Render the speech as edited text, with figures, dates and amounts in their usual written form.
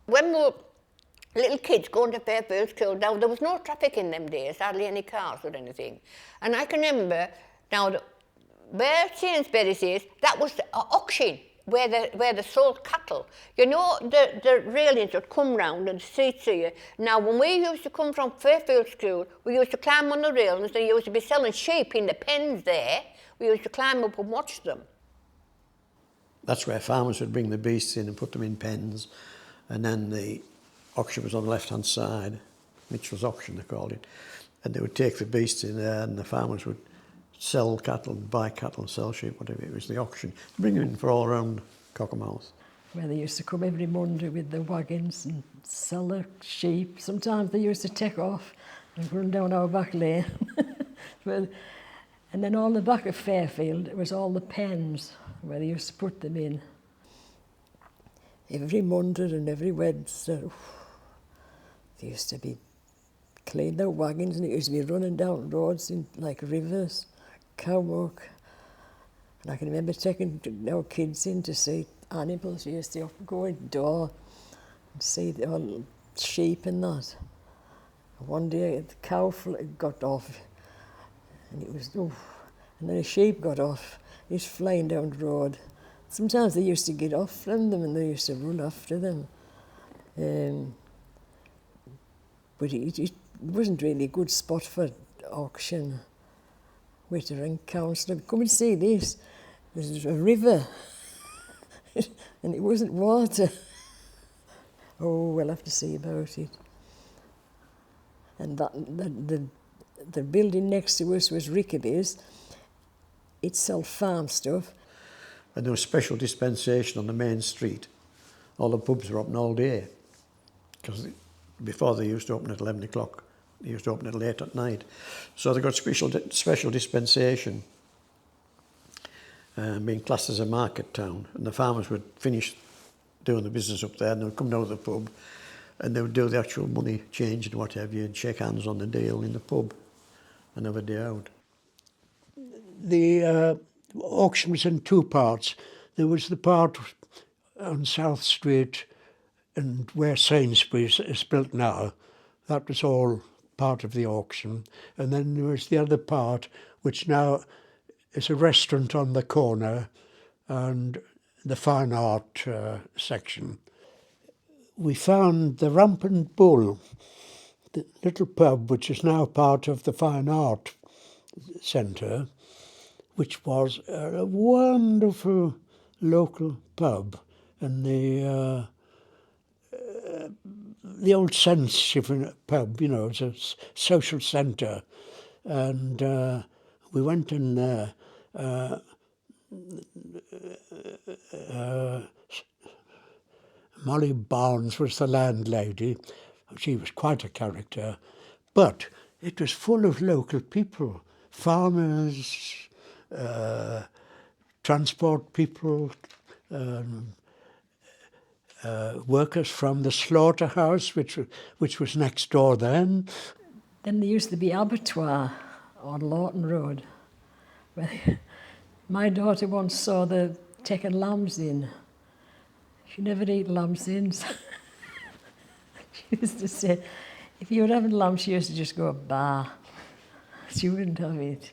When we were little kids going to Fairfield School, now there was no traffic in them days, hardly any cars or anything. And I can remember, now, where Sainsbury's is, that was the auction, where they sold cattle. You know, the railings would come round and seats here. Now, when we used to come from Fairfield School, we used to climb on the railings. They used to be selling sheep in the pens there. We used to climb up and watch them. That's where farmers would bring the beasts in and put them in pens, and then the auction was on the left-hand side, Mitchell's auction they called it, and they would take the beasts in there and the farmers would sell cattle, buy cattle and sell sheep, whatever. It was the auction. Bring them in for all around Cockermouth. Where they used to come every Monday with the wagons and sell their sheep. Sometimes they used to take off and run down our back lane. And then on the back of Fairfield, it was all the pens where they used to put them in. Every Monday and every Wednesday, they used to be cleaning their wagons and it used to be running down roads in like rivers, cow milk. And I can remember taking our kids in to see animals. We used to go indoor and see the old sheep and that. And one day the cow got off and it was, and then a sheep got off. He was flying down the road. Sometimes they used to get off from them and they used to run after them. But it wasn't really a good spot for auction. Wittering Council, come and see this. There's a river and it wasn't water. Oh, we'll have to see about it. And the building next to us was Rickaby's. It sold farm stuff. And there was special dispensation on the main street. All the pubs were open all day. Because before they used to open at 11 o'clock, they used to open at late at night. So they got special dispensation, being classed as a market town. And the farmers would finish doing the business up there and they would come down to the pub and they would do the actual money change and what have you and shake hands on the deal in the pub and have a day out. The auction was in two parts. There was the part on South Street and where Sainsbury's is built now. That was all part of the auction. And then there was the other part, which now is a restaurant on the corner and the fine art section. We found the Rampant Bull, the little pub which is now part of the fine art centre, which was a wonderful local pub, and the old Sense Shiffin pub, you know, it's a social centre, and we went in there. Molly Barnes was the landlady. She was quite a character, but it was full of local people, farmers, transport people, workers from the slaughterhouse, which was next door then. Then there used to be abattoir on Lawton Road. My daughter once saw the taking lambs in. She never eat lamb since. She used to say, if you were having lamb, she used to just go, bah. She wouldn't have it.